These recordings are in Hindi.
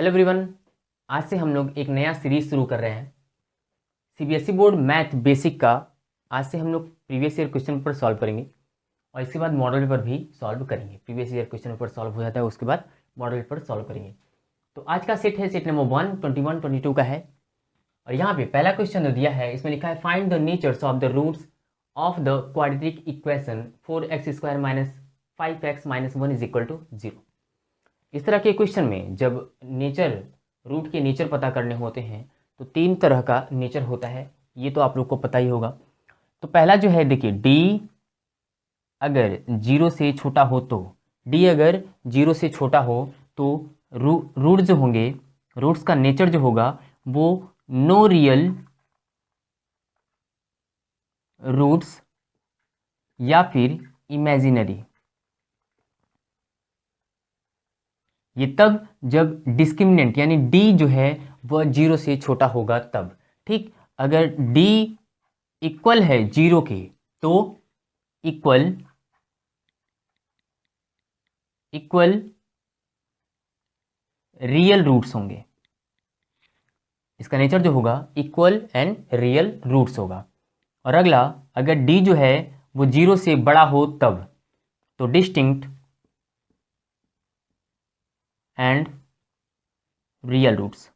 हेलो एवरीवन, आज से हम लोग एक नया सीरीज शुरू कर रहे हैं सीबीएसई बोर्ड मैथ बेसिक का। आज से हम लोग previous year question paper solve करेंगे और इसके बाद मॉडल पेपर भी सॉल्व करेंगे। Previous year question paper solve हो जाता है, उसके बाद मॉडल पेपर सॉल्व करेंगे। तो आज का सेट है सेट नंबर 1, 21, 22 का है। और यहाँ पे पहला क्वेश्चन जो दिया है इसमें लिखा है find the natures of the roots of the quadratic equation 4x² - 5x - 1 = 0। इस तरह के क्वेश्चन में जब नेचर रूट के नेचर पता करने होते हैं तो 3 तरह का नेचर होता है, ये तो आप लोग को पता ही होगा। तो पहला जो है देखिए, डी अगर 0 से छोटा हो तो रूट जो होंगे, रूट्स का नेचर जो होगा वो नो रियल रूट्स या फिर इमेजिनरी। ये तब जब डिस्क्रिमिनेंट यानी डी जो है वह 0 से छोटा होगा तब। ठीक, अगर डी इक्वल है 0 के तो इक्वल रियल रूट्स होंगे। इसका नेचर जो होगा इक्वल एंड रियल रूट्स होगा। और अगला, अगर डी जो है वो 0 से बड़ा हो तब तो डिस्टिंक्ट एंड रियल रूट्स।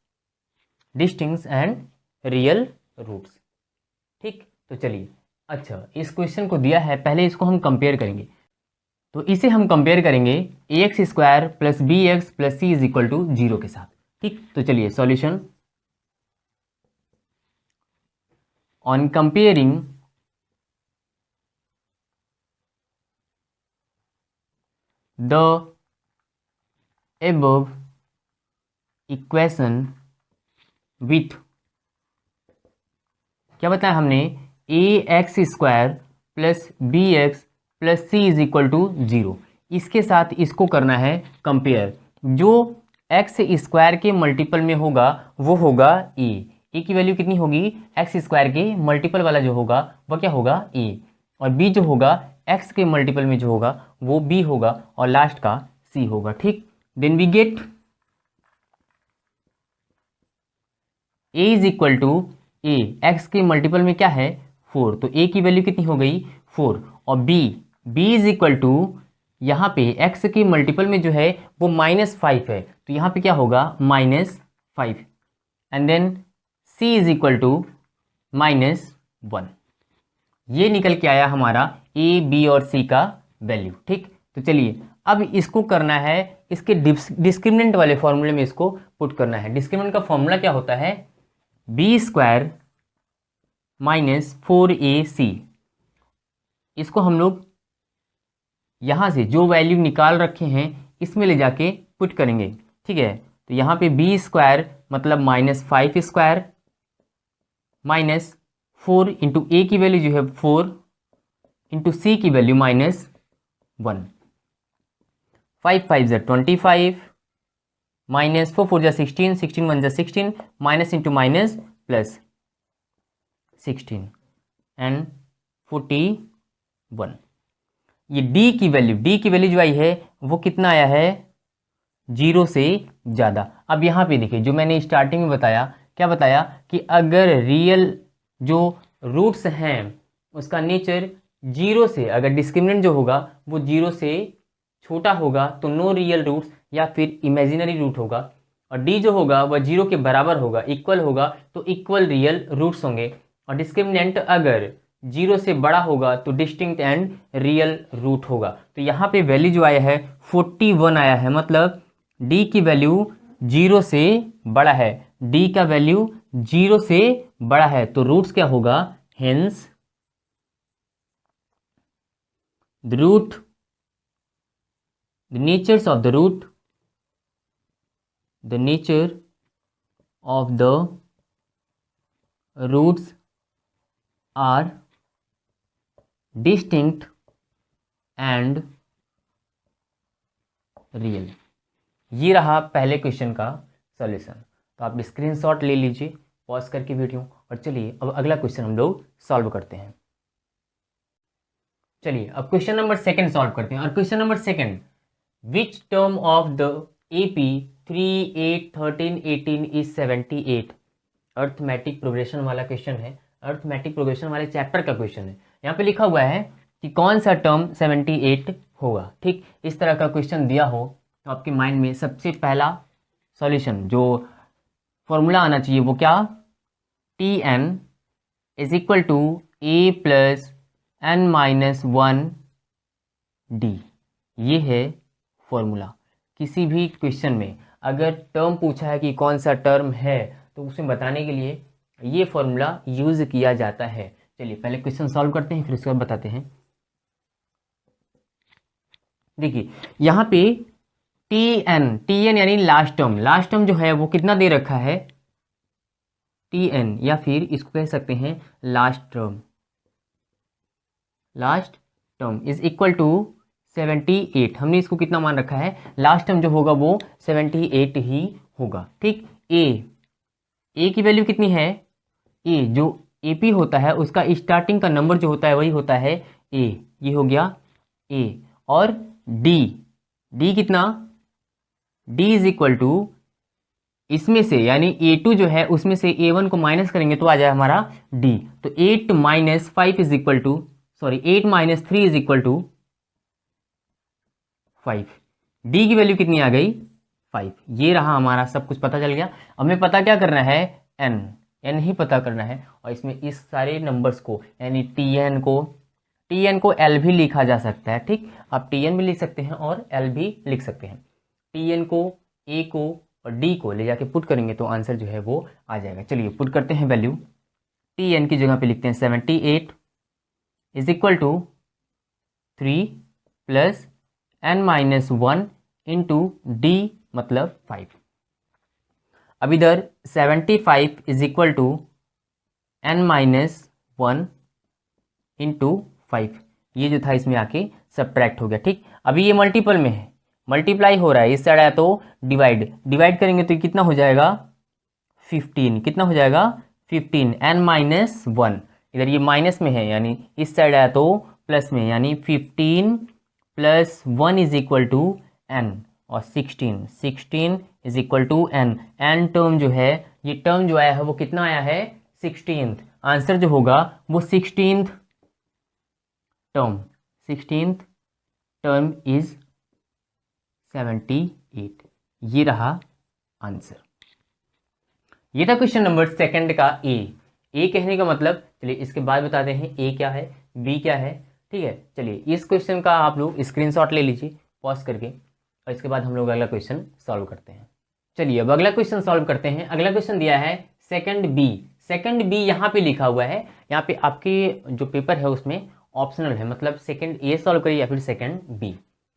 ठीक, तो चलिए, अच्छा इस क्वेश्चन को दिया है, पहले इसको हम कंपेयर करेंगे। तो इसे हम कंपेयर करेंगे ax² + bx + c = 0 के साथ। ठीक, तो चलिए solution. On comparing the above equation with, क्या बताया हमने, ax² + bx + c = 0। इसके साथ इसको करना है कंपेयर। जो x² के मल्टीपल में होगा वो होगा a की वैल्यू कितनी होगी, x² के मल्टीपल वाला जो होगा वह क्या होगा a, और b जो होगा x के मल्टीपल में जो होगा वो b होगा, और लास्ट का c होगा। ठीक, then we get a = a, x के मल्टीपल में क्या है 4, तो a की वैल्यू कितनी हो गई 4, और b यहाँ पे x के मल्टीपल में जो है वो -5 है, तो यहाँ पे क्या होगा -5, एंड देन c = -1। ये निकल के आया हमारा a, b और c का वैल्यू। ठीक, तो चलिए अब इसको करना है, इसके डिस्क्रिमिनेंट वाले फॉर्मूले में इसको पुट करना है। डिस्क्रिमिनेंट का फॉर्मूला क्या होता है, b² - 4ac। इसको हम लोग यहाँ से जो वैल्यू निकाल रखे हैं इसमें ले जाके पुट करेंगे। ठीक है, तो यहाँ पे b² मतलब -5² -4 इंटू a की वैल्यू जो है 4 इंटू c की value -1। 5 5 = 25, -4 4 = 16, 16 1 = 16, minus into minus plus 16 and 41। ये d की वैल्यू जो आई है वो कितना आया है, 0 से ज़्यादा। अब यहाँ पे देखिए, जो मैंने स्टार्टिंग में बताया, क्या बताया कि अगर रियल जो रूट्स हैं उसका नेचर 0 से, अगर डिस्क्रिमिनेंट जो होगा वो 0 से छोटा होगा तो नो रियल रूट्स या फिर इमेजिनरी रूट होगा, और d जो होगा वह 0 के बराबर होगा, इक्वल होगा तो इक्वल रियल रूट्स होंगे, और डिस्क्रिमिनेंट अगर 0 से बड़ा होगा तो डिस्टिंक्ट एंड रियल रूट होगा। तो यहाँ पे वैल्यू जो आया है 41 आया है, मतलब d की वैल्यू 0 से बड़ा है, d का वैल्यू 0 से बड़ा है, तो रूट्स क्या होगा, hence the root, the nature of the roots are distinct and real। ये रहा पहले क्वेश्चन का सॉल्यूशन। तो आप स्क्रीनशॉट ले लीजिए पॉज करके वीडियो, और चलिए अब अगला क्वेश्चन हम लोग सॉल्व करते हैं। चलिए अब क्वेश्चन नंबर 2 सॉल्व करते हैं। और question number 2, which term of the AP 3, 8, 13, 18 is 78। Arithmetic progression वाला क्वेश्चन है, अर्थमेटिक प्रोग्रेशन वाले चैप्टर का क्वेश्चन है। यहाँ पे लिखा हुआ है कि कौन सा टर्म 78 होगा। ठीक, इस तरह का क्वेश्चन दिया हो तो आपके माइंड में सबसे पहला सॉल्यूशन जो फॉर्मूला आना चाहिए वो क्या, Tn is equal to A plus N minus 1 D. ये है फॉर्मूला। किसी भी क्वेश्चन में अगर टर्म पूछा है कि कौन सा टर्म है तो उसे बताने के लिए ये फॉर्मूला यूज किया जाता है। चलिए पहले क्वेश्चन सॉल्व करते हैं, फिर उसके बाद बताते हैं। देखिए यहाँ पे टी एन यानी लास्ट टर्म जो है वो कितना दे रखा है, Tn, या फिर इसको कह सकते हैं last term is equal to 78। हमने इसको कितना मान रखा है, लास्ट टर्म जो होगा वो 78 ही होगा। ठीक, ए की वैल्यू कितनी है, ए जो AP होता है उसका स्टार्टिंग का नंबर जो होता है वही होता है ए, ये हो गया ए। और डी कितना, डी इज इक्वल टू इसमें से यानी A2 जो है उसमें से A1 को माइनस करेंगे तो आ जाए हमारा D। तो 8 minus 5 is equal to 8 minus 3 is equal to 5। D की वैल्यू कितनी आ गई, 5। ये रहा हमारा, सब कुछ पता चल गया। अब हमें पता क्या करना है, n ही पता करना है। और इसमें इस सारे नंबर्स को यानी Tn को L भी लिखा जा सकता है। ठीक, आप Tn भी लिख सकते हैं और L भी लिख सकते हैं। Tn को, A को और D को ले जाके पुट करेंगे तो आंसर जो है वो आ जाएगा। चलिए पुट करते हैं वैल्यू। Tn की जगह पे लिखते हैं 78 इज इक्वल टू 3 प्लस n माइनस 1 इंटू D मतलब 5। अब इधर 75 is equal to n minus 1 into 5, ये जो था इसमें आके सब्ट्रैक्ट हो गया। ठीक, अभी ये मल्टीपल में है, मल्टीप्लाई हो रहा है, इस साइड आया तो डिवाइड करेंगे तो कितना हो जाएगा 15। कितना हो जाएगा 15, n माइनस 1। इधर ये माइनस में है यानी इस साइड आया तो प्लस में, यानी 15 plus 1 is equal to n और 16 is equal to n। n term जो है, ये टर्म जो आया है वो कितना आया है 16th। आंसर जो होगा वो 16th टर्म इज 78। ये रहा आंसर। ये था क्वेश्चन नंबर सेकंड का ए कहने का मतलब। चलिए इसके बाद बताते हैं ए क्या है, बी क्या है। ठीक है, चलिए इस क्वेश्चन का आप लोग स्क्रीनशॉट ले लीजिए पॉज करके, और इसके बाद हम लोग अगला क्वेश्चन सॉल्व करते हैं। चलिए अब अगला क्वेश्चन सॉल्व करते हैं। अगला क्वेश्चन दिया है सेकंड बी यहाँ पे लिखा हुआ है। यहाँ पे आपके जो पेपर है उसमें ऑप्शनल है, मतलब सेकंड ए सॉल्व करिए या फिर सेकंड बी।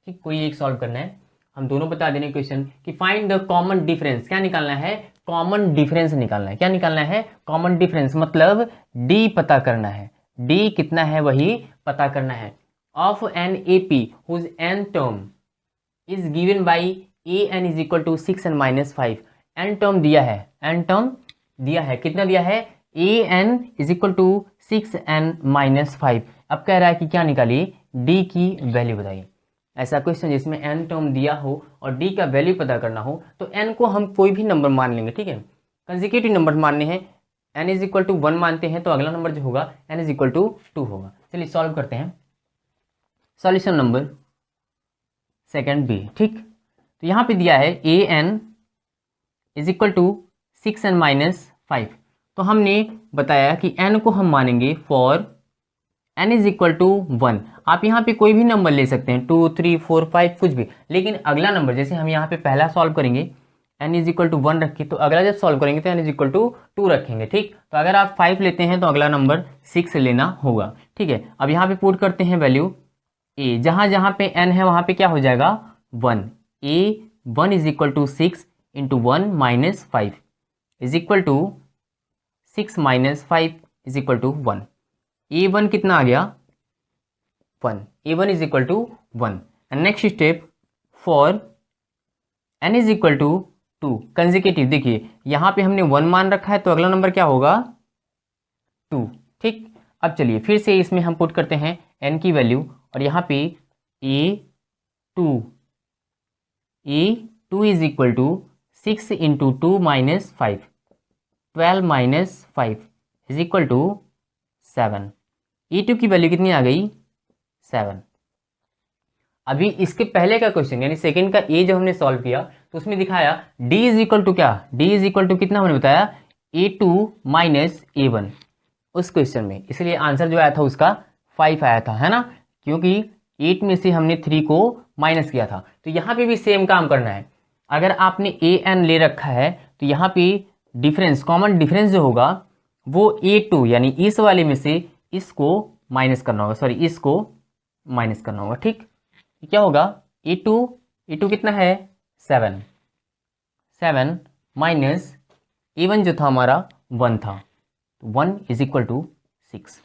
ठीक, कोई एक सॉल्व करना है। हम दोनों बता देने क्वेश्चन कि फाइंड द कॉमन डिफरेंस। क्या निकालना है, कॉमन डिफरेंस निकालना है। क्या निकालना है, कॉमन डिफरेंस, मतलब डी पता करना है। डी कितना है वही पता करना है। Of an AP whose N term is given by an is equal to 6n minus 5। N term दिया है, कितना दिया है, an is equal to 6n minus 5। अब कह रहा है कि क्या निकालिए, d की वैल्यू बताइए। ऐसा क्वेश्चन जिसमें n टर्म दिया हो और d का वैल्यू पता करना हो तो n को हम कोई भी नंबर मान लेंगे। ठीक है, कंसेक्यूटिव नंबर मानने हैं। n इज इक्वल टू 1 मानते हैं तो अगला नंबर जो होगा n इज इक्वल टू 2 होगा। चलिए सॉल्व करते हैं। Solution number second B. ठीक, तो यहाँ पे दिया है an is equal to 6n minus 5। तो हमने बताया कि n को हम मानेंगे for n is equal to 1। आप यहाँ पे कोई भी नंबर ले सकते हैं, 2, 3, 4, 5 कुछ भी, लेकिन अगला नंबर जैसे हम यहाँ पे पहला सॉल्व करेंगे n इज इक्वल टू 1 रखे, तो अगला जब सॉल्व करेंगे तो n इज इक्वल टू 2 रखेंगे। ठीक, तो अगर आप 5 लेते हैं तो अगला नंबर 6 लेना होगा। ठीक है, अब यहाँ पे पुट करते हैं वैल्यू a, जहाँ जहाँ पे n है वहाँ पे क्या हो जाएगा 1। a1 is equal to 6 into 1 minus 5 is equal to 6 minus 5 is equal to 1। a1 कितना आ गया 1, a1 is equal to 1। And next step for n is equal to 2 consecutive. देखिए यहाँ पे हमने 1 मान रखा है तो अगला नंबर क्या होगा 2। ठीक, अब चलिए फिर से इसमें हम पुट करते हैं n की वैल्यू, और यहाँ पे a2 is equal to 6 into 2 minus 5, 12 minus 5 is equal to 7। E2 की वैल्यू कितनी आ गई? 7। अभी इसके पहले का क्वेश्चन यानी सेकंड का ए जब हमने सॉल्व किया तो उसमें दिखाया d इज इक्वल टू क्या, d इज इक्वल टू कितना हमने बताया, A2 माइनस A1 उस क्वेश्चन में। इसलिए आंसर जो आया था उसका 5 आया था, है ना, क्योंकि 8 में से हमने 3 को माइनस किया था। तो यहाँ पे भी सेम काम करना है। अगर आपने AN ले रखा है तो यहाँ पे डिफरेंस, कॉमन डिफरेंस जो होगा वो A2 यानी इस वाले में से इसको माइनस करना होगा, सॉरी इसको माइनस करना होगा। ठीक, क्या होगा, A2 कितना है, 7 माइनस A1 जो था हमारा 1 था, तो 1 इज इक्वल टू 6।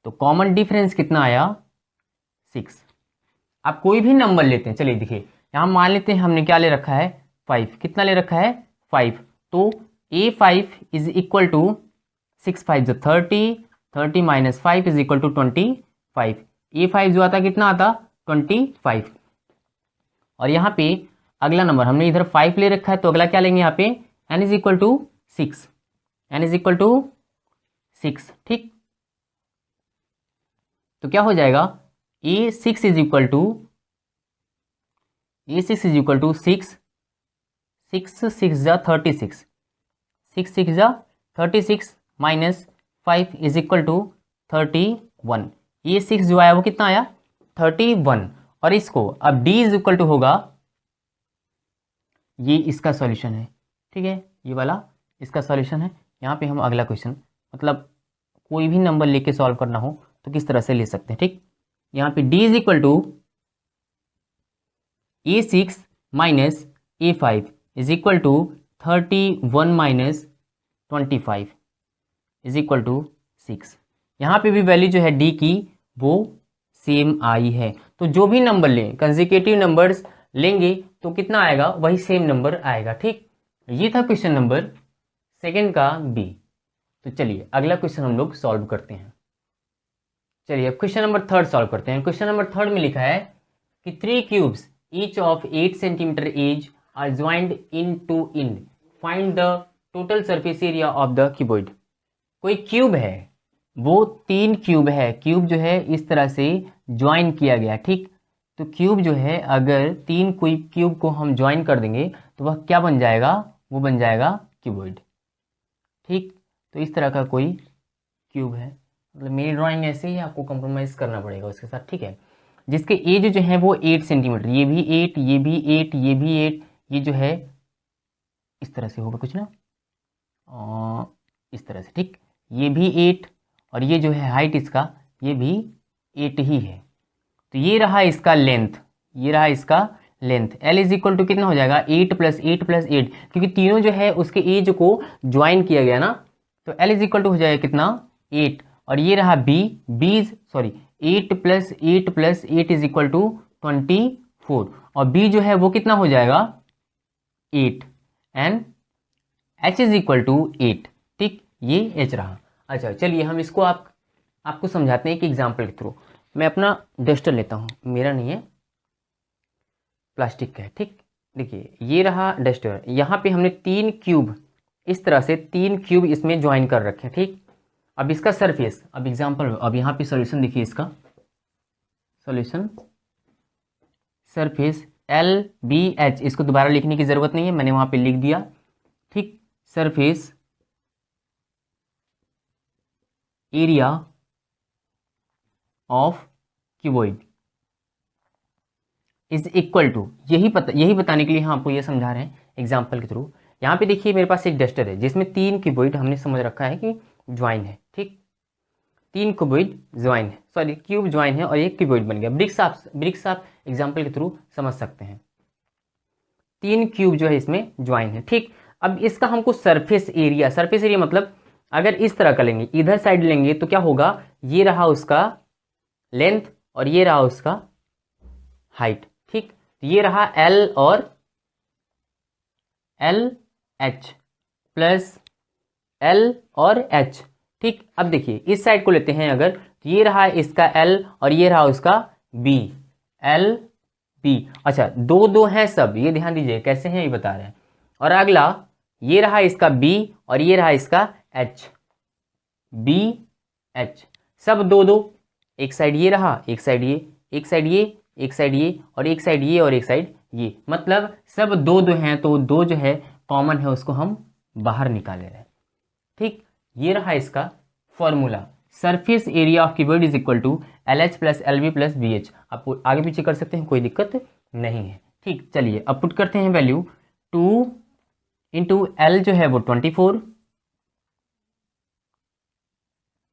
तो कॉमन डिफरेंस कितना आया, 6। आप कोई भी नंबर लेते हैं, चलिए देखिए यहाँ मान लेते हैं हमने क्या ले रखा है, 5। कितना ले रखा है, 5। तो A5 इज इक्वल टू 6 5 जो 30, 30 minus 5 is equal to 25। A5 जो आता कितना आता, 25। और यहाँ पे अगला नंबर हमने इधर 5 ले रखा है तो अगला क्या लेंगे यहाँ पे, n is equal to 6, n is equal to 6। ठीक, तो क्या हो जाएगा, A6 इज इक्वल टू 6, 6 6 जा 36, 6 6 जा 36 minus 5 is equal to 31। A6 जो आया वो कितना आया, 31। और इसको अब d इज इक्वल टू होगा, ये इसका सॉल्यूशन है। ठीक है, ये वाला इसका सॉल्यूशन है। यहाँ पे हम अगला क्वेश्चन, मतलब कोई भी नंबर लेके सॉल्व करना हो तो किस तरह से ले सकते हैं। ठीक, यहाँ पे d is equal to A6 minus A5 is equal to 31 minus 25 is equal to 6। यहाँ पे भी वैल्यू जो है d की वो सेम आई है। तो जो भी नंबर लें, कंसेक्यूटिव नंबर्स लेंगे तो कितना आएगा, वही सेम नंबर आएगा। ठीक, ये था क्वेश्चन नंबर सेकंड का बी। तो चलिए अगला क्वेश्चन हम लोग सॉल्व करते हैं। चलिए अब क्वेश्चन नंबर थर्ड सॉल्व करते हैं। क्वेश्चन नंबर थर्ड में लिखा है कि 3 cubes each of 8 centimetre edge are joined in to in, find the total surface area of the cuboid. कोई क्यूब है, वो 3 क्यूब है, क्यूब जो है इस तरह से ज्वाइन किया गया। ठीक, तो क्यूब जो है अगर 3 कोई क्यूब को हम ज्वाइन कर देंगे तो वह क्या बन जाएगा, वो बन जाएगा क्यूबॉइड। ठीक, तो इस तरह का कोई क्यूब है, मतलब मेरी ड्राइंग ऐसे ही, आपको कंप्रोमाइज़ करना पड़ेगा उसके साथ। ठीक है, जिसके एज जो है वो 8 सेंटीमीटर, ये भी 8, ये भी 8, ये भी 8, ये जो है इस तरह से होगा कुछ ना, इस तरह से। ठीक, ये भी 8 और ये जो है हाइट इसका ये भी 8 ही है। तो ये रहा इसका लेंथ, ये रहा इसका length. L is equal to कितना हो जाएगा, 8 प्लस 8 प्लस 8, क्योंकि तीनों जो है उसके एज को ज्वाइन किया गया ना, तो L इज इक्वल टू हो जाएगा कितना, 8। और ये रहा B, 8 plus 8 plus 8 is equal to 24, और B जो है वो कितना हो जाएगा, 8, and H is equal to 8। ठीक, ये H रहा। अच्छा चलिए हम इसको आपको समझाते हैं एक एग्जाम्पल के थ्रू। मैं अपना डस्टर लेता हूँ, मेरा नहीं है, प्लास्टिक का है। ठीक, देखिए ये रहा डस्टर, यहाँ पे हमने 3 क्यूब, इस तरह से 3 क्यूब इसमें ज्वाइन कर रखे हैं। ठीक, अब इसका सरफेस, अब एग्जाम्पल, अब यहाँ पे सॉल्यूशन देखिए, इसका सॉल्यूशन सरफेस LBH, इसको दोबारा लिखने की ज़रूरत नहीं है, मैंने वहाँ पे लिख दिया। ठीक, surface area of cuboid is equal to, यही बताने के लिए हम आपको ये समझा रहे हैं एग्जाम्पल के थ्रू। यहाँ पे देखिए मेरे पास एक डस्टर है जिसमें 3 क्यूबॉइड हमने समझ रखा है कि ज्वाइन है। ठीक, 3 क्यूबॉइड ज्वाइन है, सॉरी क्यूब ज्वाइन है और एक क्यूबॉइड बन गया। ब्रिक्स आप एग्जाम्पल के थ्रू समझ सकते हैं। 3 क्यूब जो है इसमें ज्वाइन है। ठीक, अब इसका हमको सरफेस एरिया मतलब अगर इस तरह का लेंगे, इधर साइड लेंगे तो क्या होगा, ये रहा उसका लेंथ और ये रहा उसका हाइट। ठीक, ये रहा L और LH प्लस L और H। ठीक, अब देखिए इस साइड को लेते हैं अगर, तो ये रहा इसका L और ये रहा उसका B, L B। अच्छा, 2 2 हैं सब, ये ध्यान दीजिए कैसे हैं ये बता रहे हैं। और अगला ये रहा इसका B और ये रहा इसका H, B H, सब दो दो, एक साइड ये रहा, एक साइड ये, एक साइड ये, एक साइड ये, और एक साइड ये और एक साइड ये, मतलब सब दो दो हैं, तो दो जो है कॉमन है उसको हम बाहर निकाले रहे। ठीक, ये रहा इसका formula, surface area of cuboid is equal to LH plus LB plus BH। आपको आगे पीछे कर सकते हैं, कोई दिक्कत नहीं है। ठीक, चलिए अब पुट करते हैं वैल्यू, 2 इंटू L जो है वो 24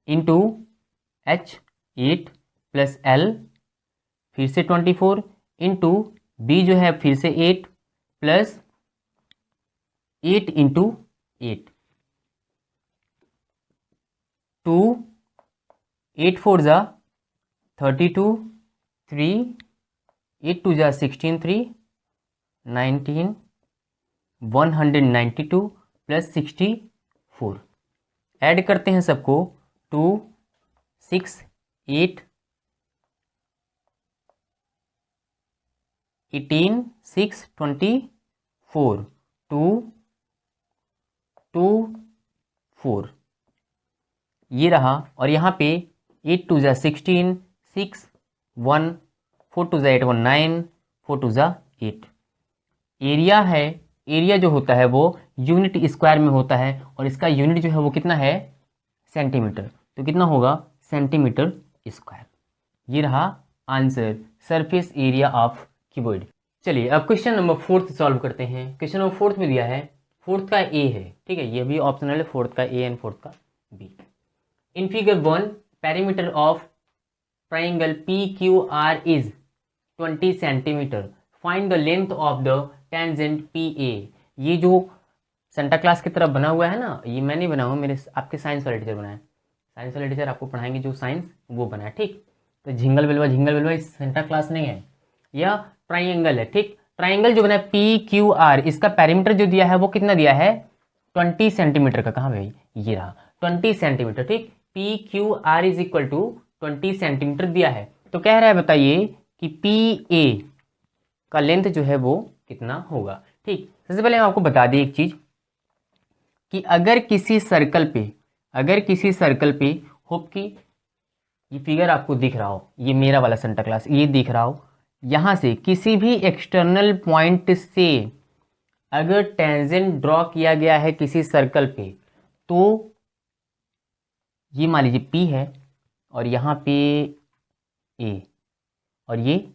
इंटू H 8 प्लस L फिर से 24 इंटू B जो है फिर से 8 प्लस 8 इंटू 8, 2 8 4 जा 32, 3 8 2 जा 16, 3 19, 192 प्लस 64, ऐड करते हैं सबको, 2 6 8 18 6 24, 2 2 4, ये रहा, और यहाँ पे 8 2 जा 16, 6 1 4 2 जा 8 1 9 4 2 जा 8। एरिया है, एरिया जो होता है वो यूनिट स्क्वायर में होता है, और इसका यूनिट जो है वो कितना है, सेंटीमीटर, तो कितना होगा सेंटीमीटर स्क्वायर। ये रहा answer, surface area of cuboid. चलिए अब क्वेश्चन नंबर 4 सॉल्व करते हैं। क्वेश्चन नंबर 4 में दिया है, 4 का ए है, ठीक है, ये भी ऑप्शनल है, 4 का ए एंड 4 का B. In figure 1 perimeter of triangle PQR is 20 centimetre, find the length of the tangent PA। ये जो सेंटा क्लास की तरफ बना हुआ है ना, ये मैं नहीं बना हूँ, मेरे आपके साइंस वाले टीचर बनाए, साइंस वाले टीचर आपको पढ़ाएंगे जो साइंस, वो बना है। ठीक, तो झिंगल बिलवा सेंटा क्लास नहीं है, यह ट्राइंगल है। ठीक, ट्राइंगल जो बना है PQR, इसका पेरीमीटर जो दिया है वो कितना दिया है, 20 सेंटीमीटर का। कहाँ भाई, ये रहा 20 सेंटीमीटर। ठीक, PQR is equal to 20 centimetre दिया है, तो कह रहा है बताइए कि PA का लेंथ जो है वो कितना होगा। ठीक, सबसे पहले हम आपको बता दें एक चीज कि अगर किसी सर्कल पे होप कि ये फिगर आपको दिख रहा हो, ये मेरा वाला सेंटा क्लास ये दिख रहा हो, यहां से किसी भी एक्सटर्नल पॉइंट से अगर टेंजेंट ड्रॉ किया गया है किसी सर्कल पे, तो ये मान लीजिए P है और यहाँ पे A और ये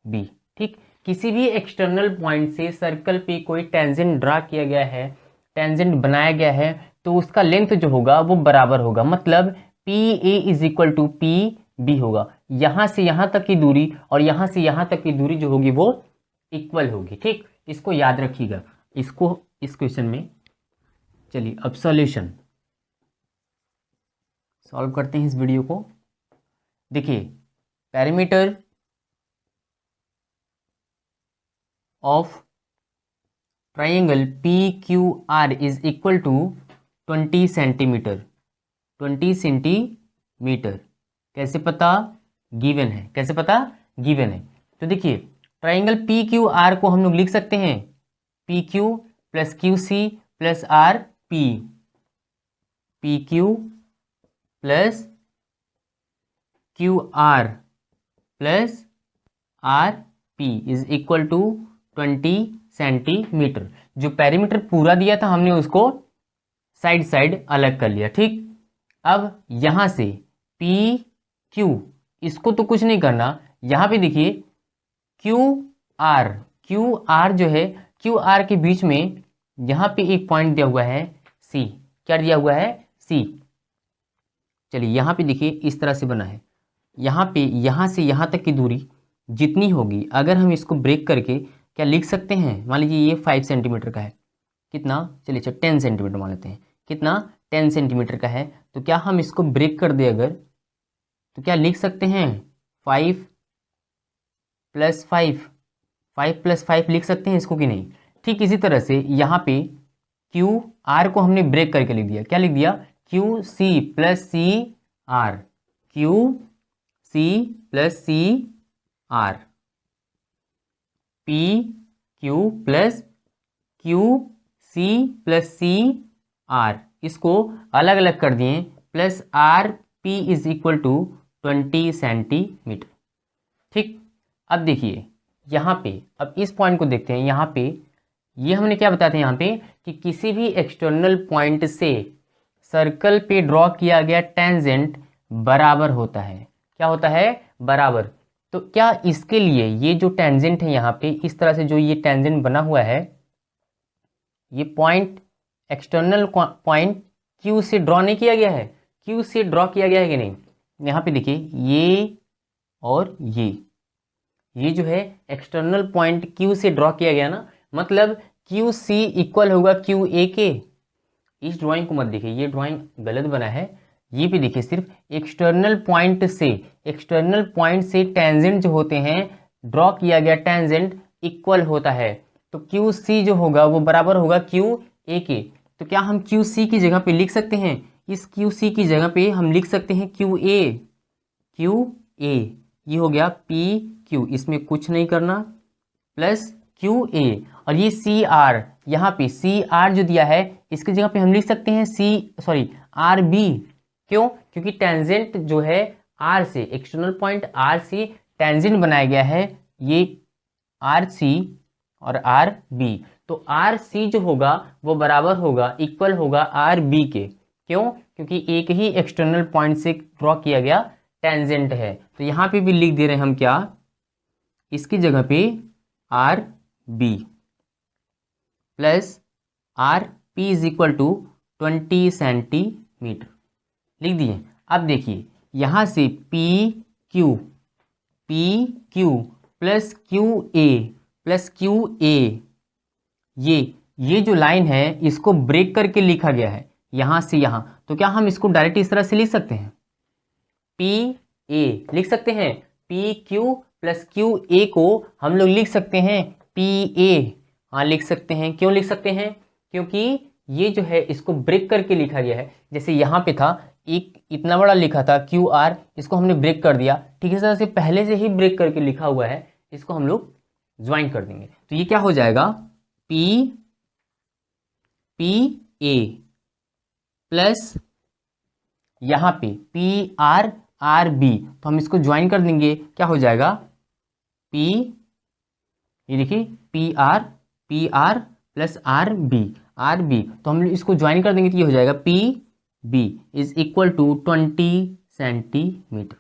B। ठीक, किसी भी एक्सटर्नल पॉइंट से सर्कल पे कोई टेंजेंट ड्रा किया गया है, टेंजेंट बनाया गया है, तो उसका लेंथ जो होगा वो बराबर होगा, मतलब PA is equal to PB होगा। यहां से यहां तक की दूरी और यहां से यहां तक की दूरी जो होगी वो इक्वल होगी। ठीक, इसको याद रखिएगा, इसको इस क्वेश्चन में। चलिए अब सॉल्यूशन सॉल्व करते हैं इस वीडियो को। देखिए, perimeter of triangle PQR is equal to 20 centimetre, 20 centimetre कैसे पता, गिवन है, कैसे पता, गिवन है। तो देखिए ट्राइंगल PQR को हम लोग लिख सकते हैं PQ plus QC plus RP, PQ plus QR plus RP is equal to 20 centimetre. जो पेरीमीटर पूरा दिया था हमने उसको साइड साइड अलग कर लिया। ठीक, अब यहां से PQ, इसको तो कुछ नहीं करना, यहां पे देखिए QR जो है, QR के बीच में यहां पे एक पॉइंट दिया हुआ है C। क्या दिया हुआ है, C। चलिए यहां पे देखिए इस तरह से बना है, यहां पे यहां से यहां तक की दूरी जितनी होगी, अगर हम इसको ब्रेक करके क्या लिख सकते हैं, मान लीजिए ये 5 सेंटीमीटर का है, कितना, चलिए 10 सेंटीमीटर मान लेते हैं, कितना 10 सेंटीमीटर का है, तो क्या हम इसको ब्रेक कर दे अगर, तो क्या लिख सकते हैं 5 प्लस 5, 5 प्लस 5 लिख सकते हैं इसको कि नहीं। ठीक इसी तरह से यहाँ पे QR को हमने ब्रेक करके लिख दिया, क्या लिख दिया, QC plus CR, QC plus CR, PQ plus QC C plus C R, इसको अलग अलग कर दिए, plus R P is equal to 20 centimetre. ठीक, अब देखिए यहाँ पे, अब इस पॉइंट को देखते हैं। यहाँ पे ये हमने क्या बताया था यहाँ पे कि किसी भी एक्सटर्नल पॉइंट से सर्कल पे ड्रॉ किया गया टेंजेंट बराबर होता है। क्या होता है? बराबर। तो क्या इसके लिए ये जो टेंजेंट है यहाँ पे, इस तरह से जो ये टेंजेंट बना हुआ है, ये पॉइंट एक्सटर्नल पॉइंट क्यू से ड्रॉ नहीं किया गया है? क्यू से ड्रॉ किया गया है कि नहीं? यहाँ पे देखिए ये और ये जो है एक्सटर्नल पॉइंट क्यू से ड्रॉ किया गया ना, मतलब क्यू सी इक्वल होगा क्यू ए के। इस ड्राइंग को मत देखिए, ये ड्राइंग गलत बना है। ये भी देखिए, सिर्फ एक्सटर्नल पॉइंट से टेंजेंट जो होते हैं, ड्रॉ किया गया टेंजेंट इक्वल होता है। तो क्यू सी जो होगा वो बराबर होगा क्यू ए के। तो क्या हम क्यू सी की जगह पे लिख सकते हैं? इस क्यू सी की जगह पे हम लिख सकते हैं क्यू ए। ये हो गया पी क्यू, इसमें कुछ नहीं करना, प्लस क्यू ए। और ये सी आर, यहाँ पे सी आर जो दिया है, इसकी जगह पे हम लिख सकते हैं आर बी। क्यों? क्योंकि टेंजेंट जो है आर से, एक्सटर्नल पॉइंट आर से टेंजेंट बनाया गया है, ये आर सी और आर बी। तो आर सी जो होगा वो बराबर होगा, इक्वल होगा आर बी के। क्यों? क्योंकि एक ही एक्सटर्नल पॉइंट से ड्रॉ किया गया टेंजेंट है। तो यहाँ पे भी लिख दे रहे हैं हम क्या, इसकी जगह पे R B plus R P is equal to 20 centimetre लिख दिए। अब देखिए यहाँ से P Q plus Q A, ये जो लाइन है इसको ब्रेक करके लिखा गया है यहाँ से यहाँ। तो क्या हम इसको डायरेक्ट इस तरह से लिख सकते हैं? पी ए लिख सकते हैं, पी क्यू प्लस क्यू ए को हम लोग लिख सकते हैं पी ए। हाँ लिख सकते हैं। क्यों लिख सकते हैं? क्योंकि ये जो है इसको ब्रेक करके लिखा गया है। जैसे यहाँ पे था एक इतना बड़ा लिखा था क्यू आर, इसको हमने ब्रेक कर दिया। ठीक है, इस तरह से पहले से ही ब्रेक करके लिखा हुआ है, इसको हम लोग ज्वाइन कर देंगे। तो ये क्या हो जाएगा, पी ए प्लस यहाँ पे पी आर बी, तो हम इसको ज्वाइन कर देंगे। क्या हो जाएगा, पी, ये देखिए P R plus R B, तो हम इसको ज्वाइन कर देंगे तो ये हो जाएगा P B is equal to 20 centimetre.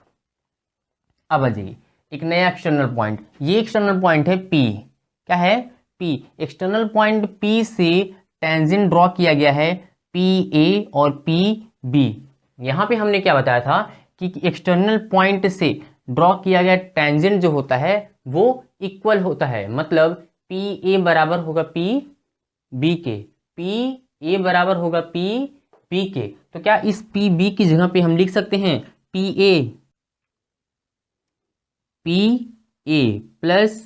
अब आ जाइए एक नया एक्सटर्नल पॉइंट, ये एक्सटर्नल पॉइंट है पी। क्या है? पी। एक्सटर्नल पॉइंट पी से टेंजेंट ड्रॉ किया गया है पी ए और पी बी। यहाँ पे हमने क्या बताया था कि एक्सटर्नल पॉइंट से ड्रॉ किया गया टेंजेंट जो होता है वो इक्वल होता है, मतलब पी ए बराबर होगा पी बी के, पी ए बराबर होगा पी बी के। तो क्या इस पी बी की जगह पे हम लिख सकते हैं पी ए प्लस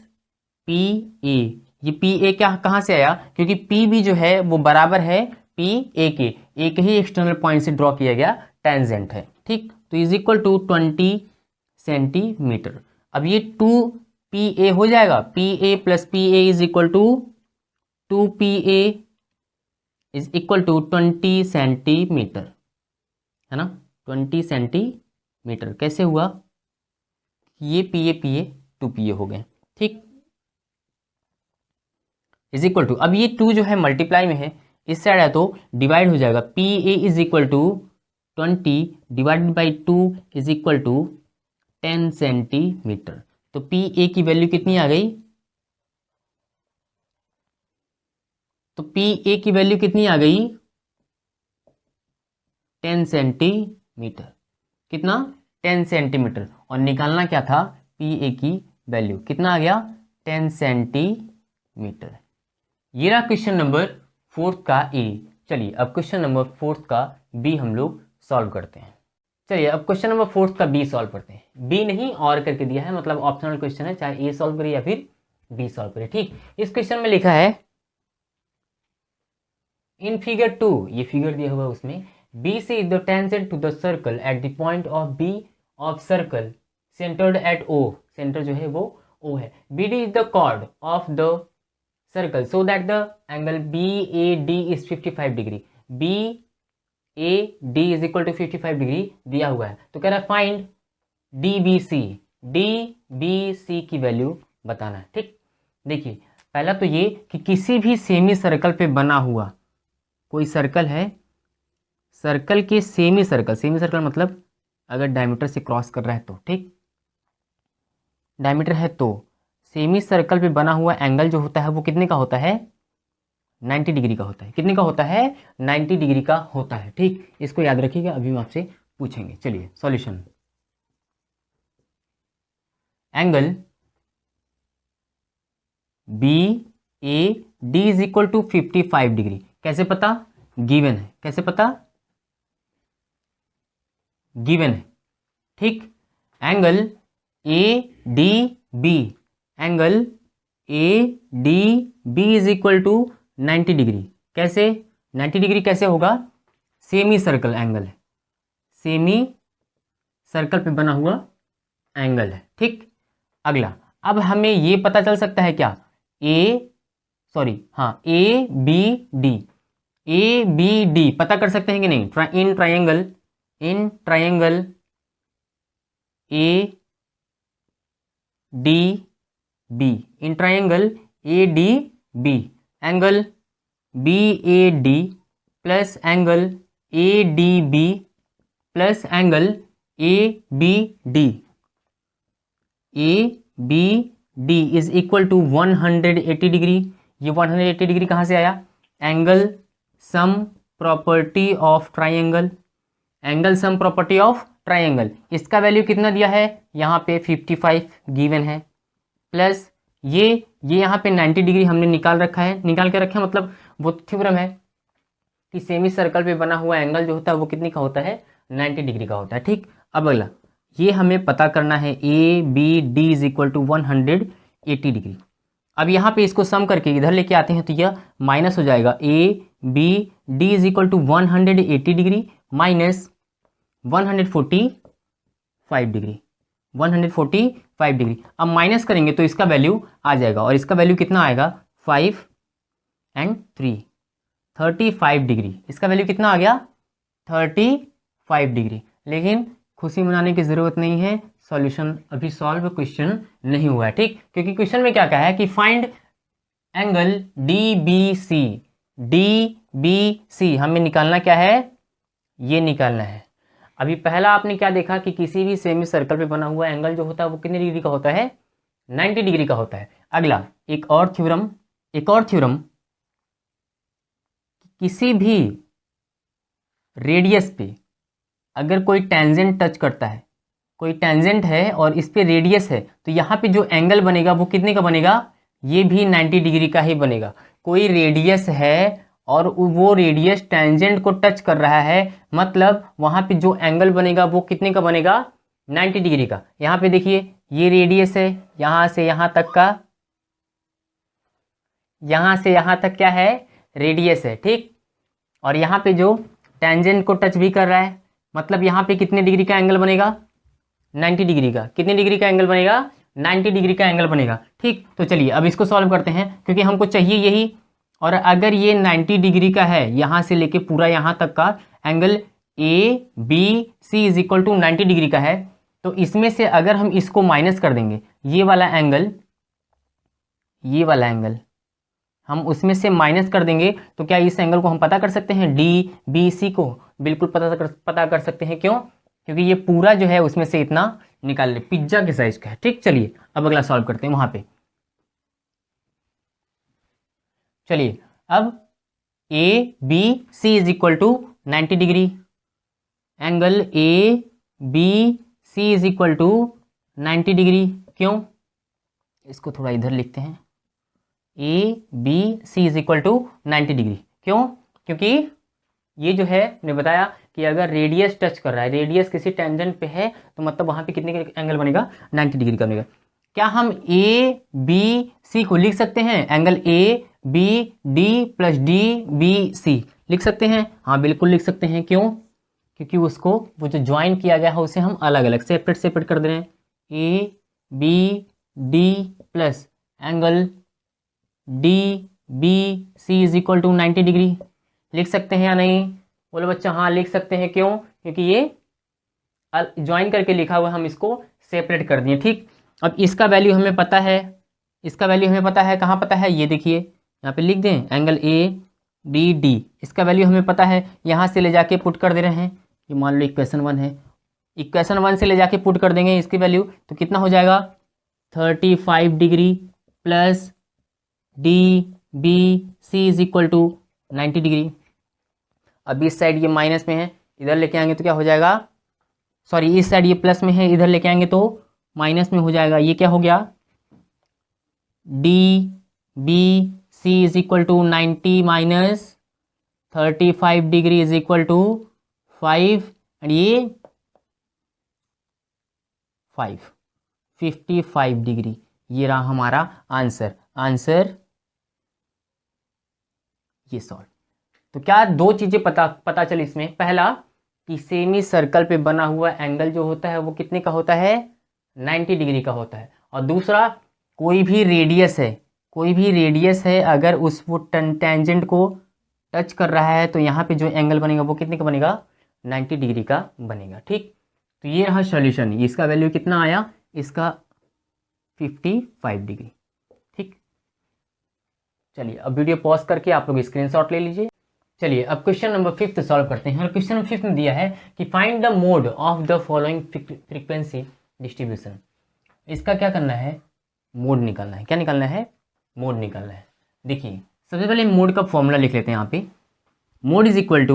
पी ए। ये पी ए क्या कहाँ से आया? क्योंकि पी बी जो है वो बराबर है पी ए के, एक ही एक्सटर्नल पॉइंट से ड्रॉ किया गया टेंजेंट है। ठीक, तो इज इक्वल टू 20 सेंटीमीटर। अब ये 2 पी ए हो जाएगा, P A plus P A is equal to 2 P A is equal to 20 centimetre, है ना? 20 सेंटीमीटर कैसे हुआ? ये पी ए 2 पी ए हो गए। ठीक, इज इक्वल टू, अब ये 2 जो है मल्टीप्लाई में है, इस साइड है तो डिवाइड हो जाएगा। P A is equal to 20 divided by 2 is equal to 10 centimetre. तो पी ए की वैल्यू कितनी आ गई? तो पी ए की वैल्यू कितनी आ गई? 10 सेंटीमीटर। कितना? 10 सेंटीमीटर। और निकालना क्या था? पी ए की वैल्यू कितना आ गया? 10 सेंटीमीटर। ये रहा क्वेश्चन नंबर 4 का ए। चलिए अब क्वेश्चन नंबर 4 का बी हम लोग सॉल्व करते हैं। चलिए अब क्वेश्चन नंबर 4 का बी सॉल्व करते हैं। बी नहीं और करके दिया है, मतलब ऑप्शनल क्वेश्चन है, चाहे ए सॉल्व करिए या फिर बी सॉल्व करिए। ठीक, इस क्वेश्चन में लिखा है इन फिगर 2, ये फिगर दिया हुआ उसमें, B C is the tangent to the circle at the point of B of circle centred at O, centre जो है वो ओ है। B D is the chord of the circle so that the angle B A D is 55 degree. B A D is equal to 55 degree दिया हुआ है, तो कह रहा है find D B C. D B C की वैल्यू बताना है। ठीक, देखिए पहला तो ये कि किसी भी सेमी सर्कल पे बना हुआ कोई सर्कल है, सर्कल के सेमी सर्कल मतलब अगर डायमीटर से क्रॉस कर रहा है तो, ठीक, डायमीटर है तो सेमी सर्कल पे बना हुआ एंगल जो होता है वो कितने का होता है? 90 डिग्री का होता है। कितने का होता है? 90 डिग्री का होता है। ठीक, इसको याद रखिएगा, अभी हम आपसे पूछेंगे। चलिए solution. Angle B A D is equal to 55 degree कैसे पता? गिवन है। कैसे पता? गिवन है। ठीक, angle A D B, angle A D B is equal to 90 degree. कैसे 90 डिग्री कैसे होगा? सेमी सर्कल एंगल है, सेमी सर्कल पे बना हुआ एंगल है। ठीक, अगला अब हमें ये पता चल सकता है क्या? A B D, A B D पता कर सकते हैं कि नहीं? In triangle A D B, in triangle A D B, angle B A D plus angle A D B plus angle A B D, A B D is equal to 180 degree. ये 180 डिग्री कहाँ से आया? Angle sum property of triangle, angle sum property of triangle. इसका वैल्यू कितना दिया है? यहाँ पे 55 गिवन है, प्लस ये यहाँ पे 90 डिग्री हमने निकाल के रखा है, मतलब वो थ्योरम है कि सेमी सर्कल पे बना हुआ एंगल जो होता है वो कितने का होता है? 90 डिग्री का होता है। ठीक, अब अगला ये हमें पता करना है A B D is equal to 180 degree. अब यहाँ पे इसको सम करके इधर लेके आते हैं तो यह माइनस हो जाएगा। A B D is equal to 180 degree minus 145 degree, 145 degree. अब माइनस करेंगे तो इसका वैल्यू आ जाएगा, और इसका वैल्यू कितना आएगा? 5 एंड 3, 35 डिग्री। इसका वैल्यू कितना आ गया? 35 डिग्री। लेकिन खुशी मनाने की ज़रूरत नहीं है, सॉल्यूशन अभी सॉल्व क्वेश्चन नहीं हुआ है। ठीक, क्योंकि क्वेश्चन में क्या कहा है कि find angle D B C. D B C हमें निकालना क्या है? ये निकालना है। अभी पहला आपने क्या देखा कि किसी भी सेमी सर्कल पे बना हुआ एंगल जो होता है वो कितने डिग्री का होता है? 90 डिग्री का होता है। अगला एक और थ्योरम, किसी भी रेडियस पे अगर कोई टेंजेंट टच करता है, कोई टेंजेंट है और इस पे रेडियस है, तो यहाँ पे जो एंगल बनेगा वो कितने का बनेगा? ये भी 90 डिग्री का ही बनेगा। कोई रेडियस है और वो रेडियस टेंजेंट को टच कर रहा है, मतलब वहाँ पे जो एंगल बनेगा वो कितने का बनेगा? 90 डिग्री का। यहाँ पे देखिए ये रेडियस है, यहाँ से यहाँ तक का, यहाँ से यहाँ तक क्या है? रेडियस है। ठीक, और यहाँ पे जो टेंजेंट को टच भी कर रहा है, मतलब यहाँ पे कितने डिग्री का एंगल बनेगा? 90 डिग्री का। कितने डिग्री का एंगल बनेगा? 90 डिग्री का एंगल बनेगा। ठीक, तो चलिए अब इसको सॉल्व करते हैं, क्योंकि हमको चाहिए यही। और अगर ये 90 डिग्री का है, यहाँ से लेके पूरा यहाँ तक का angle A B C is equal to 90 degree का है, तो इसमें से अगर हम इसको माइनस कर देंगे, ये वाला एंगल हम उसमें से माइनस कर देंगे, तो क्या इस एंगल को हम पता कर सकते हैं? डी बी सी को बिल्कुल पता कर सकते हैं। क्यों? क्योंकि ये पूरा जो है उसमें से इतना निकाल ले, पिज्जा के साइज का है। ठीक, चलिए अब अगला सॉल्व करते हैं वहां पे। चलिए अब A B C is equal to 90 degree, angle A B C is equal to 90 degree. क्यों? इसको थोड़ा इधर लिखते हैं, A B C is equal to 90 degree. क्यों? क्योंकि ये जो है मैंने बताया कि अगर रेडियस टच कर रहा है, रेडियस किसी टेंजेंट पे है, तो मतलब वहाँ पे कितने का एंगल बनेगा? 90 डिग्री का बनेगा। क्या हम ए बी सी को लिख सकते हैं? Angle A B D plus D B C लिख सकते हैं? हाँ बिल्कुल लिख सकते हैं। क्यों? क्योंकि उसको वो जो ज्वाइन किया गया है उसे हम अलग अलग सेपरेट कर दे रहे हैं। A B D plus angle D B C is equal to 90 degree. लिख सकते हैं या नहीं? बोलो बच्चा हाँ लिख सकते हैं। क्यों? क्योंकि ये ज्वाइन करके लिखा हुआ, हम इसको सेपरेट कर दिए। ठीक, अब इसका वैल्यू हमें पता है, इसका वैल्यू हमें पता है। कहाँ पता है? ये देखिए यहाँ पे लिख दें, एंगल ए बी डी, इसका वैल्यू हमें पता है। यहाँ से ले जाके पुट कर दे रहे हैं। ये मान लो इक्वेशन 1 है, इक्वेशन 1 से ले जाके पुट कर देंगे इसकी वैल्यू, तो कितना हो जाएगा? 35 degree plus D B C is equal to 90 degree. अब इस साइड ये माइनस में है, इधर लेके आएंगे तो क्या हो जाएगा? सॉरी, इस साइड ये प्लस में है, इधर लेके आएंगे तो माइनस में हो जाएगा। ये क्या हो गया? D B C is equal to 90 minus 35 degree is equal to 5, and ये 55 डिग्री। ये रहा हमारा आंसर। आंसर ये सॉल्व। तो क्या दो चीजें पता चली इसमें? पहला कि सेमी सर्कल पे बना हुआ एंगल जो होता है वो कितने का होता है? 90 डिग्री का होता है। और दूसरा, कोई भी रेडियस है, कोई भी रेडियस है, अगर उस वो टेंजेंट को टच कर रहा है तो यहाँ पे जो एंगल बनेगा वो कितने का बनेगा? 90 डिग्री का बनेगा। ठीक, तो ये रहा सॉल्यूशन। इसका वैल्यू कितना आया? इसका 55 डिग्री। ठीक, चलिए अब वीडियो पॉज करके आप लोग स्क्रीनशॉट ले लीजिए। चलिए अब क्वेश्चन नंबर 5 सॉल्व करते हैं। और क्वेश्चन नंबर 5 में दिया है कि find the mode of the following frequency distribution. इसका क्या करना है? मोड निकालना है। क्या निकालना है? मोड निकालना है। देखिए सबसे पहले मोड का फॉर्मूला लिख लेते हैं यहाँ पे। Mode is equal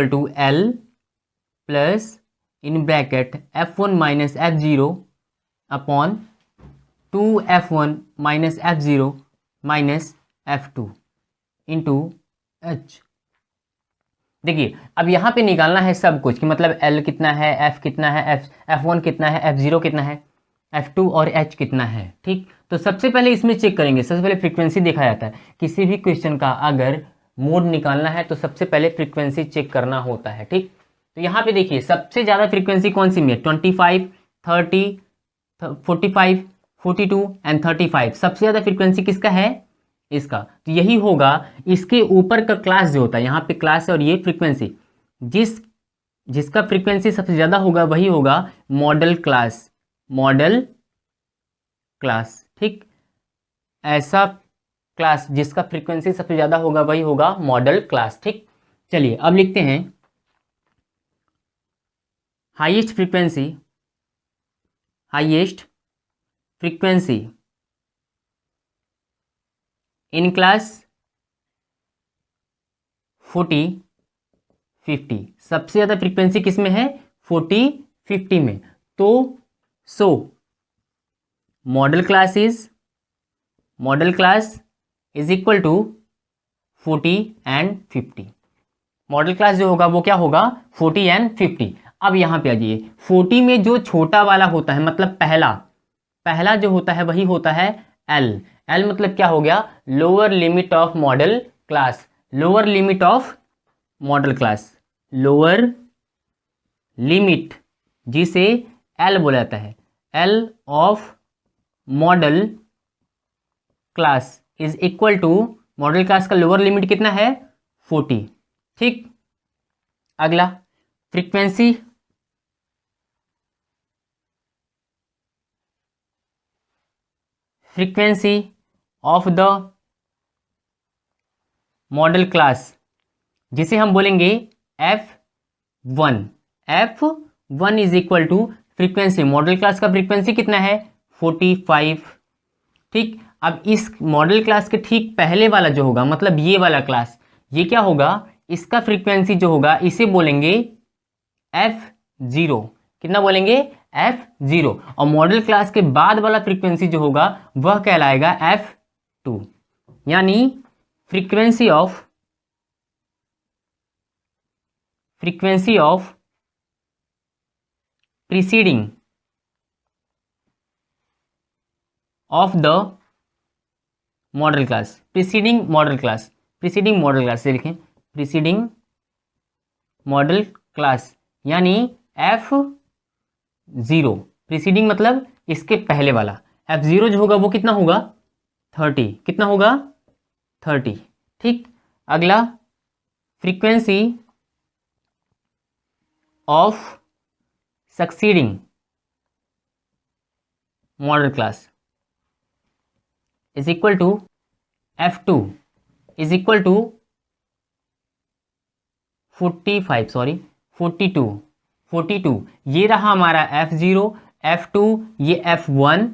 to L plus in bracket f1 minus f0 upon 2f1 minus f0 minus f2 into h। देखिए अब यहाँ पे निकालना है सब कुछ, कि मतलब L कितना है, F कितना है, F1 कितना है, F0 कितना है, F2 और H कितना है। ठीक, तो सबसे पहले इसमें चेक करेंगे। सबसे पहले फ्रीक्वेंसी देखा जाता है। किसी भी क्वेश्चन का अगर मोड निकालना है तो सबसे पहले फ्रीक्वेंसी चेक करना होता है। ठीक, तो यहाँ पे देखिए सबसे ज़्यादा फ्रीक्वेंसी कौन सी में है? 25, 30, 45, 42 एंड 35। सबसे ज़्यादा फ्रीक्वेंसी किसका है? इसका। तो यही होगा। इसके ऊपर का क्लास जो होता है, यहाँ पे क्लास है और ये फ्रीक्वेंसी, जिसका फ्रीक्वेंसी सबसे ज़्यादा होगा वही होगा मॉडल क्लास। मॉडल क्लास, ठीक, ऐसा क्लास जिसका फ्रीक्वेंसी सबसे ज़्यादा होगा वही होगा मॉडल क्लास। ठीक, चलिए अब लिखते हैं हाईएस्ट फ्रीक्वेंसी इन क्लास 40, 50। सबसे ज़्यादा फ्रीक्वेंसी किस में है? 40, 50 में। तो modal class is equal to 40 and 50। Modal class जो होगा वो क्या होगा? 40 एंड 50। अब यहाँ पे आ जाइए, 40 में जो छोटा वाला होता है, मतलब पहला जो होता है वही होता है L। L मतलब क्या हो गया? Lower limit of modal class. Lower limit of modal class, lower limit जिसे L बोला जाता है, L of modal class is equal to, modal class का लोअर लिमिट कितना है? 40। ठीक, अगला frequency of the modal class जिसे हम बोलेंगे F1। F1 is equal to frequency, modal class का फ्रीक्वेंसी कितना है? 45। ठीक, अब इस मॉडल क्लास के ठीक पहले वाला जो होगा, मतलब ये वाला क्लास, ये क्या होगा? इसका फ्रीक्वेंसी जो होगा इसे बोलेंगे F0। कितना बोलेंगे? F0। और मॉडल क्लास के बाद वाला फ्रीक्वेंसी जो होगा वह कहलाएगा F2। यानी frequency of preceding of the modal class, preceding model class से लिखें, प्रीसीडिंग मॉडल क्लास यानी F0। प्रीसीडिंग मतलब इसके पहले वाला। F0 जो होगा वो कितना होगा? 30, कितना होगा 30। ठीक, अगला frequency of succeeding modal class is equal to F2 is equal to 42, ये रहा हमारा F0, F2, ये F1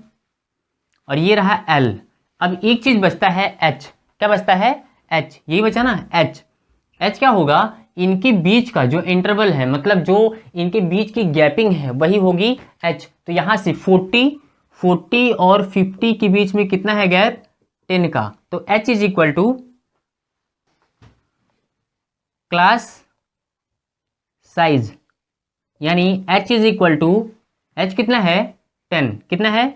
और ये रहा L। अब एक चीज बचता है H, क्या बचता है H, यही बचा ना H क्या होगा, इनके बीच का जो इंटरवल है, मतलब जो इनके बीच की गैपिंग है वही होगी H। तो यहां से 40 और 50 के बीच में कितना है गैप, 10 का। तो H is equal to class size, यानी H is equal to, H कितना है 10, कितना है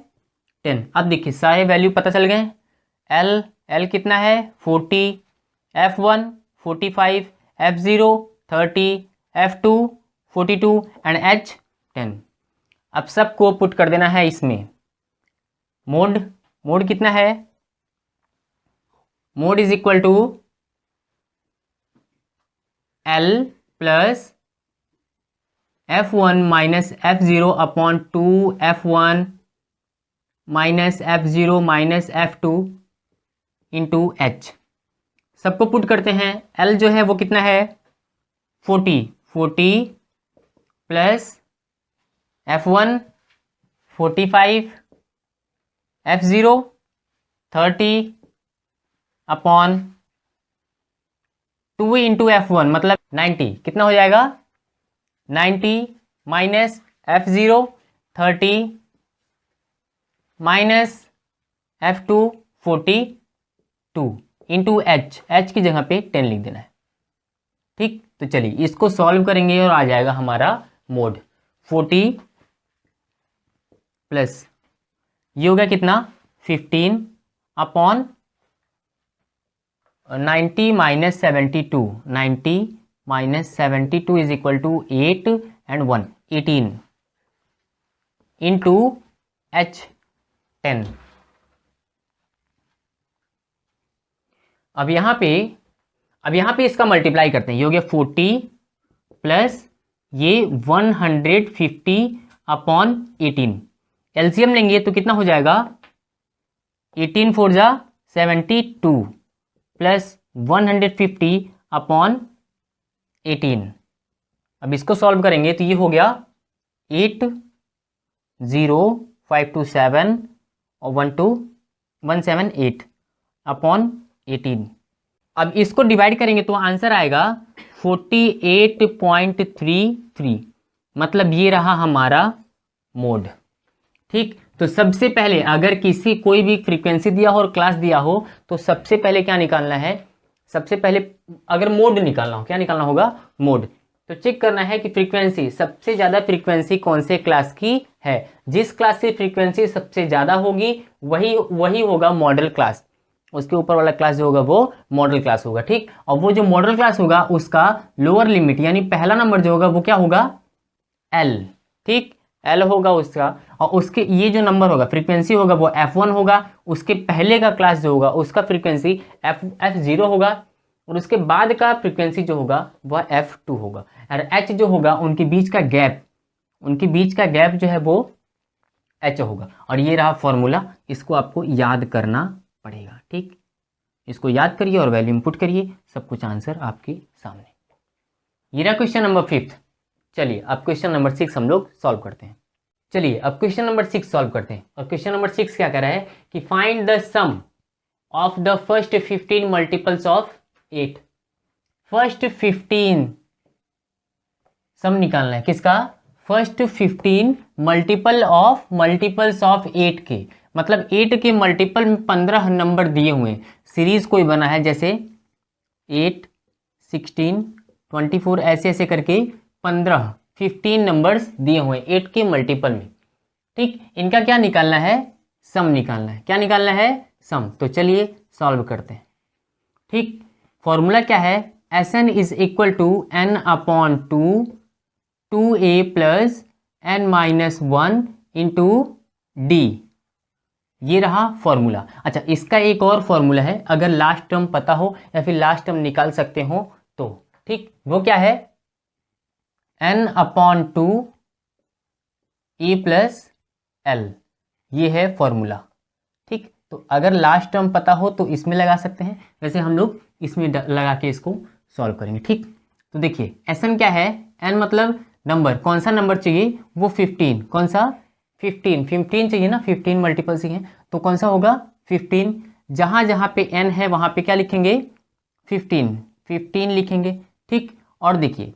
10। अब देखिए सारे वैल्यू पता चल गए। L कितना है 40, F1 45, F0 30, F2 42 and H 10। अब सबको पुट कर देना है इसमें। मोड कितना है, mode is equal to L plus F1 minus F0 upon 2 F1 minus F0 minus F2 into H। सबको पुट करते हैं। L जो है वो कितना है 40 plus F1 45, F0 30 upon 2 into F1 मतलब 90, कितना हो जाएगा 90 minus F0 30 minus F2 42 into H की जगह पे 10 लिख देना है। ठीक, तो चलिए इसको सॉल्व करेंगे और आ जाएगा हमारा मोड 40 प्लस ये हो गया कितना 15 upon 90 minus 72, 90 minus 72 is equal to 8 and 1 18 into H 10। अब यहां पे इसका मल्टीप्लाई करते हैं। ये हो गया 40 प्लस ये 150 अपॉन 18, एलसीएम लेंगे तो कितना हो जाएगा 18 4 जा 72 प्लस 150 अपॉन 18। अब इसको सॉल्व करेंगे तो ये हो गया 8 0 5 2 7 और 1 2 178 अपॉन 18। अब इसको डिवाइड करेंगे तो आंसर आएगा 48.33, मतलब ये रहा हमारा मोड। ठीक, तो सबसे पहले अगर किसी कोई भी फ्रीक्वेंसी दिया हो और क्लास दिया हो तो सबसे पहले क्या निकालना है, सबसे पहले अगर मोड निकालना हो क्या निकालना होगा मोड। तो चेक करना है कि फ्रीक्वेंसी सबसे ज़्यादा फ्रीक्वेंसी कौन से क्लास की है। जिस क्लास की फ्रीक्वेंसी सबसे ज़्यादा होगी वही होगा मॉडल क्लास, उसके ऊपर वाला क्लास जो होगा वो मॉडल क्लास होगा। ठीक, और वो जो मॉडल क्लास होगा उसका लोअर लिमिट यानी पहला नंबर जो होगा वो क्या होगा L। ठीक, L होगा उसका, और उसके ये जो नंबर होगा फ्रीक्वेंसी होगा वो F1 होगा। उसके पहले का क्लास जो होगा उसका फ्रीक्वेंसी F0 होगा, और उसके बाद का फ्रीक्वेंसी जो होगा वह F2 होगा। और H जो होगा उनके बीच का गैप जो है वो H होगा। और ये रहा फॉर्मूला, इसको आपको याद करना पड़ेगा। ठीक, इसको याद करिए और वैल्यू इनपुट करिए, सब कुछ आंसर आपके सामने। ये रहा क्वेश्चन नंबर 5। चलिए अब क्वेश्चन नंबर 6 हम लोग सॉल्व करते हैं। चलिए अब क्वेश्चन नंबर 6 सॉल्व करते हैं। और क्वेश्चन नंबर 6 क्या कह रहा है कि find the sum of the first 15 multiples of 8। First 15 sum निकालना है किसका, फर्स्ट 15 मल्टीपल्स ऑफ 8 के, मतलब 8 के मल्टीपल में 15 नंबर दिए हुए हैं। सीरीज कोई बना है जैसे 8 16 24 ऐसे करके 15 नंबर्स दिए हुए हैं 8 के मल्टीपल में। ठीक, इनका क्या निकालना है, सम निकालना है। क्या निकालना है, सम। तो चलिए सॉल्व करते हैं। ठीक, फॉर्मूला क्या है, Sn is equal to n upon 2a plus n minus 1 into d। ये रहा फॉर्मूला। अच्छा, इसका एक और फॉर्मूला है, अगर लास्ट टर्म पता हो या फिर लास्ट टर्म निकाल सकते हो तो, ठीक, वो क्या है, n/2 a प्लस एल, ये है फॉर्मूला। ठीक, तो अगर लास्ट टर्म पता हो तो इसमें लगा सकते हैं, वैसे हम लोग इसमें लगा के इसको सॉल्व करेंगे। ठीक, तो देखिए Sn क्या है, n मतलब नंबर, कौन सा नंबर चाहिए, वो 15, कौन सा 15 चाहिए ना, 15 मल्टीपल्स ही हैं, तो कौन सा होगा 15। जहाँ जहाँ पे n है वहाँ पे क्या लिखेंगे 15 लिखेंगे। ठीक, और देखिए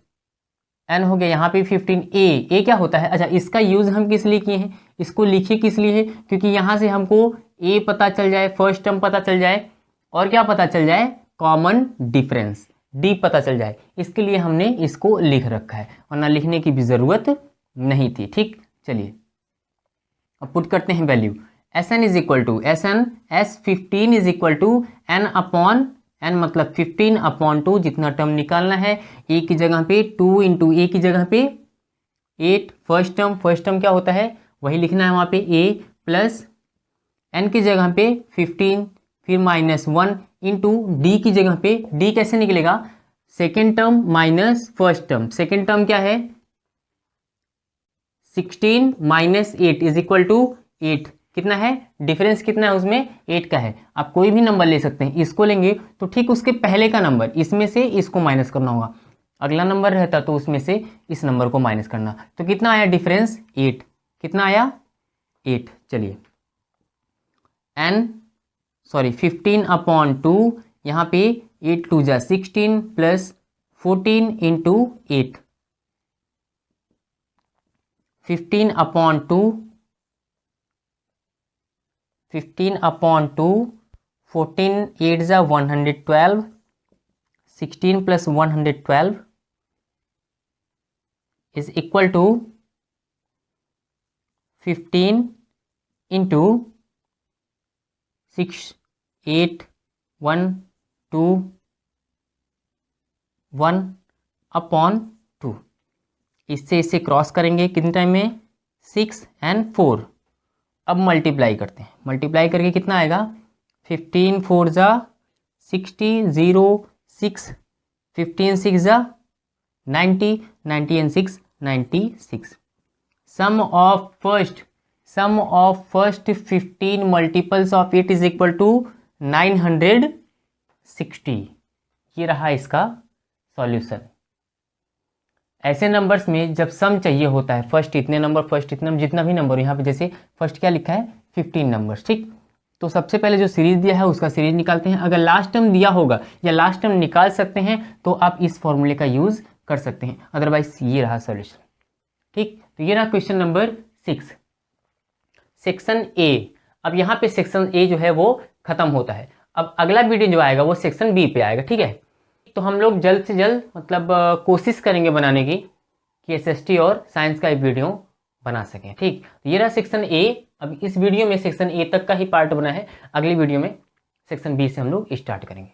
n हो गया, यहाँ पे 15, ए क्या होता है, अच्छा इसका यूज़ हम किस लिए किए हैं, इसको लिखे किस लिए है, क्योंकि यहाँ से हमको ए पता चल जाए, फर्स्ट टर्म पता चल जाए, और क्या पता चल जाए, कॉमन डिफरेंस डी पता चल जाए, इसके लिए हमने इसको लिख रखा है, वरना लिखने की भी ज़रूरत नहीं थी। ठीक, चलिए अब पुट करते हैं value, Sn is equal to S15 is equal to n मतलब 15/2, जितना टर्म निकालना है, ए की जगह पे 2 इंटू ए की जगह पे 8, फर्स्ट टर्म क्या होता है वही लिखना है वहाँ पे, ए प्लस n की जगह पे 15, फिर -1 इंटू डी की जगह पे, डी कैसे निकलेगा, second term minus first term, second term क्या है 16 - 8 इज इक्वल टू 8, कितना है डिफरेंस, कितना है उसमें 8 का है। आप कोई भी नंबर ले सकते हैं, इसको लेंगे तो ठीक उसके पहले का नंबर, इसमें से इसको माइनस करना होगा, अगला नंबर रहता तो उसमें से इस नंबर को माइनस करना, तो कितना आया डिफरेंस 8, कितना आया 8। चलिए 15/2, यहाँ पे 8 2 जा 16 प्लस 14 इंटू 8, 15/2, 14 8 जा 112, 16 plus 112 is equal to 15 into 6 8 1 2 1/2, इससे इसे क्रॉस करेंगे कितने टाइम में 6 और 4। अब मल्टीप्लाई करते हैं, मल्टीप्लाई करके कितना आएगा 15 4 जा 60 0 6, 15 6 जा 90 90 and 6 96। Sum of first 15 multiples of 8 is equal to 960। ये रहा इसका सॉल्यूशन। ऐसे नंबर्स में जब सम चाहिए होता है, फर्स्ट इतने नंबर जितना भी नंबर, यहाँ पे जैसे फर्स्ट क्या लिखा है 15 नंबर्स, ठीक, तो सबसे पहले जो सीरीज दिया है उसका सीरीज निकालते हैं, अगर लास्ट टर्म दिया होगा या लास्ट टर्म निकाल सकते हैं तो आप इस फॉर्मूले का यूज़ कर सकते हैं, अदरवाइज ये रहा सॉल्यूशन। ठीक, तो ये रहा क्वेश्चन नंबर 6, सेक्शन ए। अब यहाँ पे सेक्शन ए जो है वो खत्म होता है, अब अगला वीडियो जो आएगा वो सेक्शन बी पे आएगा। ठीक है, तो हम लोग जल्द से जल्द मतलब कोशिश करेंगे बनाने की कि SST और साइंस का एक वीडियो बना सकें। ठीक, तो ये रहा सेक्शन ए। अब इस वीडियो में सेक्शन ए तक का ही पार्ट बना है, अगली वीडियो में सेक्शन बी से हम लोग स्टार्ट करेंगे।